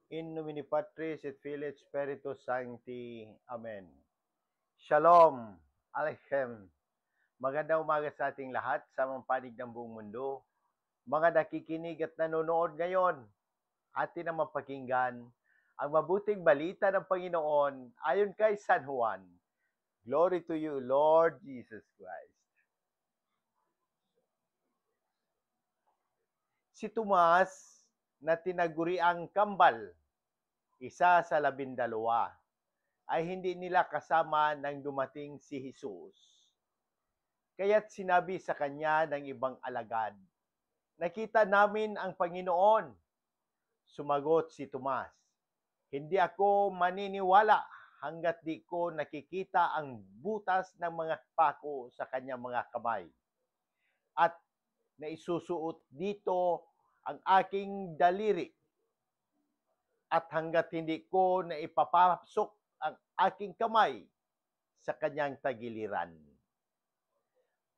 In nomine Patris et Filii et Spiritus Sancti. Amen. Shalom. Aleichem. Magandang umaga sa ating lahat sa mga panig ng buong mundo. Mga nakikinig at nanonood ngayon, atin ang mapakinggan ang mabuting balita ng Panginoon ayon kay San Juan. Glory to you, Lord Jesus Christ. Si Tomas na tinaguriang kambal, isa sa 12, ay hindi nila kasama nang dumating si Jesus. Kaya't sinabi sa kanya ng ibang alagad, "Nakita namin ang Panginoon." Sumagot si Tomas, "Hindi ako maniniwala hanggat di ko nakikita ang butas ng mga pako sa kanyang mga kamay at naisusuot dito ang aking daliri at hanggat hindi ko naipapasok ang aking kamay sa kanyang tagiliran."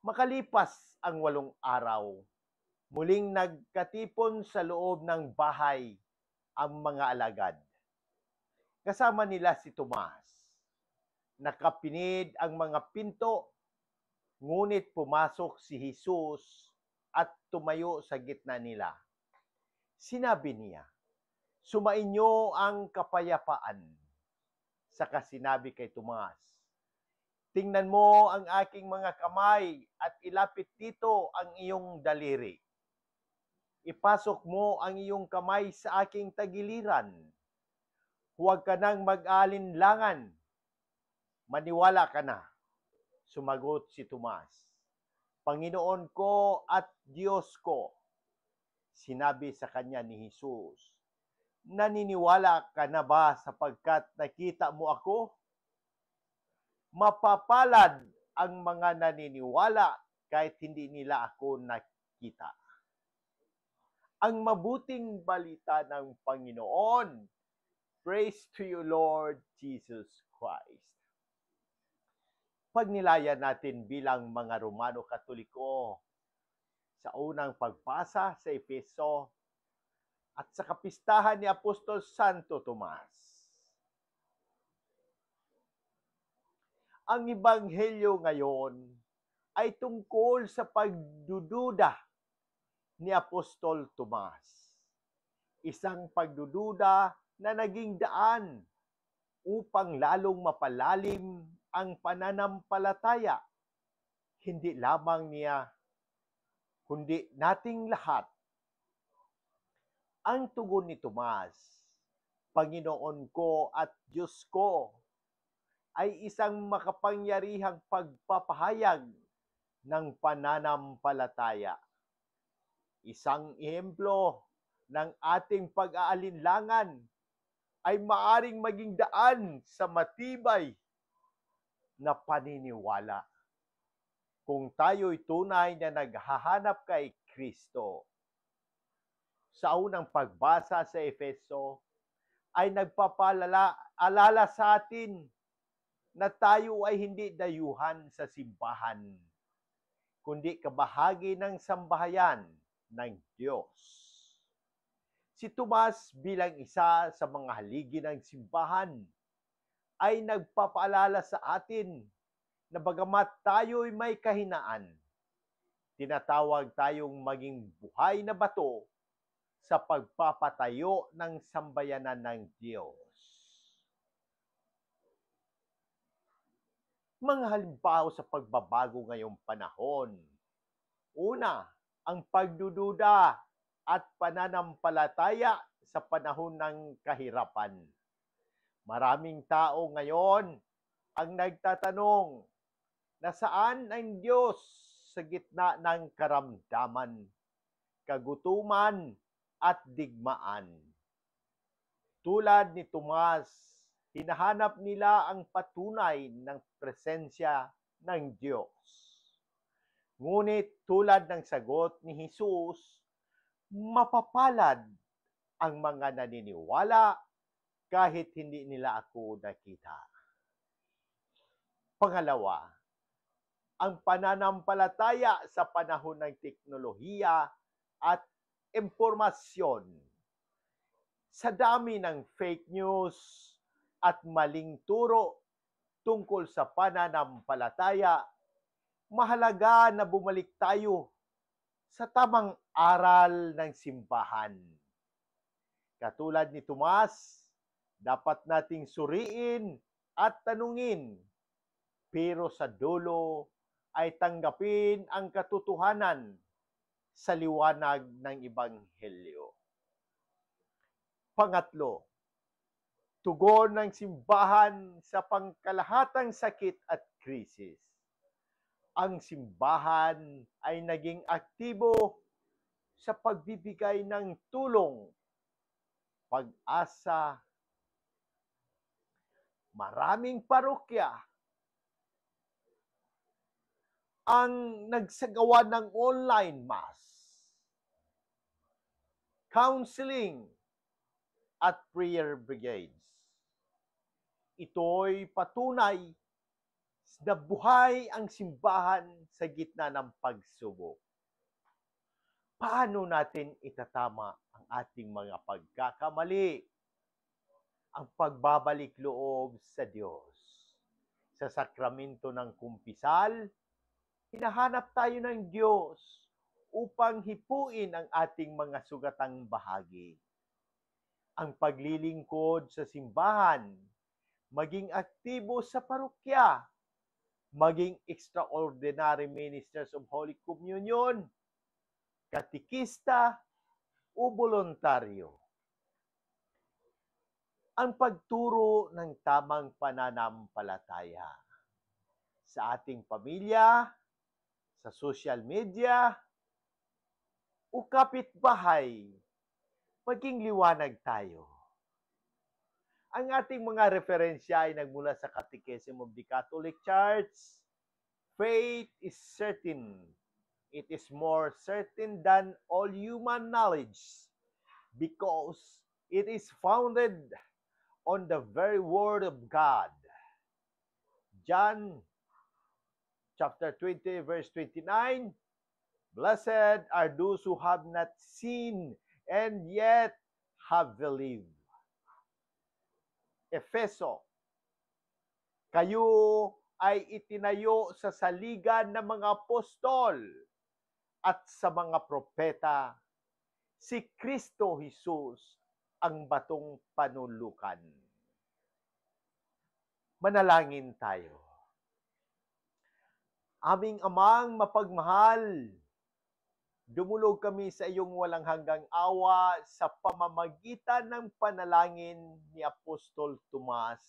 Makalipas ang 8 araw, muling nagkatipon sa loob ng bahay ang mga alagad. Kasama nila si Tomas. Nakapinid ang mga pinto, ngunit pumasok si Jesus at tumayo sa gitna nila. Sinabi niya, "Sumainyo ang kapayapaan." Saka sinabi kay Tomas, "Tingnan mo ang aking mga kamay at ilapit dito ang iyong daliri. Ipasok mo ang iyong kamay sa aking tagiliran. Huwag ka nang mag-alinlangan. Maniwala ka na." Sumagot si Tomas, "Panginoon ko at Diyos ko." Sinabi sa kanya ni Jesus, "Naniniwala ka na ba sapagkat nakita mo ako? Mapapalad ang mga naniniwala kahit hindi nila ako nakita." Ang mabuting balita ng Panginoon. Praise to you, Lord Jesus Christ. Pagnilaya natin bilang mga Romano Katoliko sa unang pagbasa sa Efeso at sa kapistahan ni Apostol Santo Tomas. Ang Ebanghelyo ngayon ay tungkol sa pagdududa ni Apostol Tomas. Isang pagdududa na naging daan upang lalong mapalalim ang pananampalataya, hindi lamang niya, kundi nating lahat. Ang tugon ni Tomas, "Panginoon ko at Diyos ko," ay isang makapangyarihang pagpapahayag ng pananampalataya. Isang ehemplo ng ating pag-aalinlangan ay maaring maging daan sa matibay na paniniwala kung tayo'y tunay na naghahanap kay Kristo. Sa unang pagbasa sa Efeso ay nagpapaalala sa atin na tayo ay hindi dayuhan sa simbahan, kundi kabahagi ng sambahayan ng Diyos. Si Tomas bilang isa sa mga haligi ng simbahan ay nagpapaalala sa atin na bagamat tayo'y may kahinaan, tinatawag tayong maging buhay na bato sa pagpapatayo ng sambayanan ng Diyos. Mga halimbawa sa pagbabago ngayong panahon. Una, ang pagdududa at pananampalataya sa panahon ng kahirapan. Maraming tao ngayon ang nagtatanong, nasaan ang Diyos sa gitna ng karamdaman, kagutuman at digmaan? Tulad ni Tomas, hinahanap nila ang patunay ng presensya ng Diyos. Ngunit tulad ng sagot ni Jesus, mapapalad ang mga naniniwala kahit hindi nila ako nakita. Pangalawa, ang pananampalataya sa panahon ng teknolohiya at impormasyon. Sa dami ng fake news at maling turo tungkol sa pananampalataya, mahalaga na bumalik tayo sa tamang aral ng simbahan. Katulad ni Tomas, dapat nating suriin at tanungin, pero sa dulo ay tanggapin ang katotohanan sa liwanag ng Ebanghelyo. Pangatlo, tugon ng simbahan sa pangkalahatang sakit at krisis. Ang simbahan ay naging aktibo sa pagbibigay ng tulong, pag-asa. Maraming parokya ang nagsagawa ng online mass, counseling, at prayer brigades. Ito'y patunay na buhay ang simbahan sa gitna ng pagsubok. Paano natin itatama ang ating mga pagkakamali? Ang pagbabalik loob sa Diyos. Sa sakramento ng kumpisal, hinahanap tayo ng Diyos upang hipuin ang ating mga sugatang bahagi. Ang paglilingkod sa simbahan, maging aktibo sa parokya, maging extraordinary ministers of Holy Communion, katikista, o voluntaryo. Ang pagturo ng tamang pananampalataya sa ating pamilya, sa social media, o kapitbahay, maging liwanag tayo. Ang ating mga referensya ay nagmula sa Catechism of the Catholic Church. Faith is certain. It is more certain than all human knowledge because it is founded on the very word of God. John chapter 20 verse 29, Blessed are those who have not seen and yet have believed. Efeso, kayo ay itinayo sa saligan ng mga apostol at sa mga propeta, si Kristo Jesus ang batong panulukan. Manalangin tayo. Aming Amang mapagmahal, dumulog kami sa iyong walang hanggang awa sa pamamagitan ng panalangin ni Apostol Tomas,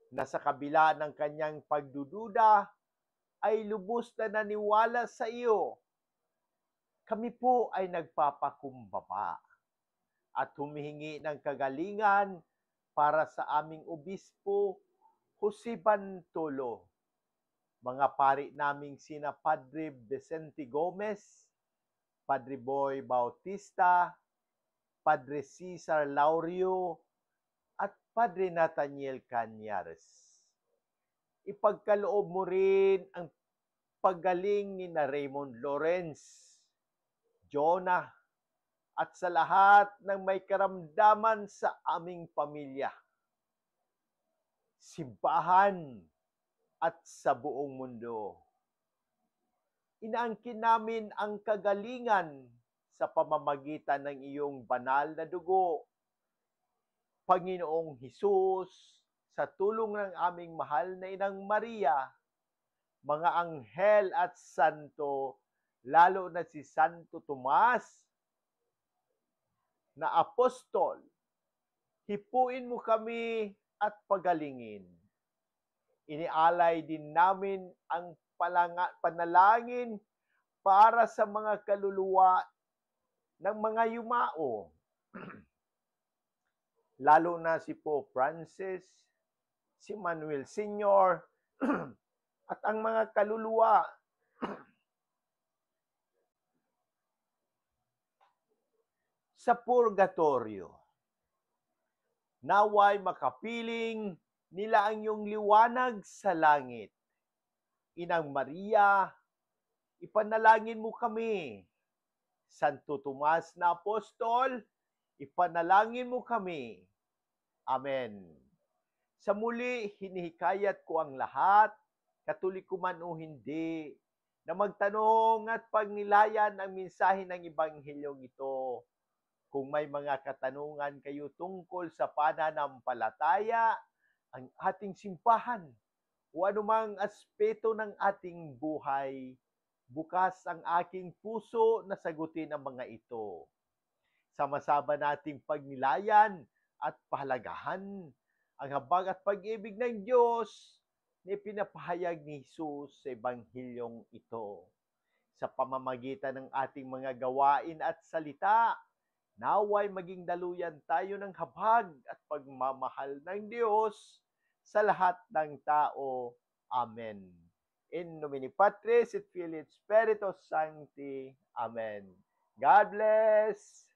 na sa kabila ng kanyang pagdududa ay lubos na naniwala sa iyo. Kami po ay nagpapakumbaba at humihingi ng kagalingan para sa aming obispo, Jose Bantolo, mga pari naming sina Padre Vicente Gomez, Padre Boy Bautista, Padre Cesar Laurio, at Padre Nathaniel Cañares. Ipagkaloob mo rin ang paggaling ni na Raymond Lawrence, Jonah, at sa lahat ng may karamdaman sa aming pamilya, simbahan, at sa buong mundo. Inaangkin namin ang kagalingan sa pamamagitan ng iyong banal na dugo, Panginoong Hesus, sa tulong ng aming mahal na Inang Maria, mga anghel at santo, lalo na si Santo Tomas na apostol, hipuin mo kami at pagalingin. Inialay din namin ang panalangin para sa mga kaluluwa ng mga yumao, lalo na si Pope Francis, si Manuel Sr., at ang mga kaluluwa sa purgatorio. Naway makapiling nila ang iyong liwanag sa langit. Inang Maria, ipanalangin mo kami. Santo Tomas na Apostol, Ipanalangin mo kami. Amen. Sa muli, hinihikayat ko ang lahat, Katoliko man o hindi, na magtanong at pagnilayan ang mensahe ng Ebanghilyong ito. Kung may mga katanungan kayo tungkol sa pananampalataya, ang ating simbahan, o anumang aspeto ng ating buhay, bukas ang aking puso na sagutin ang mga ito. Sama-sama nating pagnilayan at pahalagahan ang habag at pag-ibig ng Diyos na pinapahayag ni Jesus sa Ebanghilyong ito. Sa pamamagitan ng ating mga gawain at salita, naway maging daluyan tayo ng habag at pagmamahal ng Diyos sa lahat ng tao. Amen. In nomine Patris et Filii et Spiritus Sancti. Amen. God bless!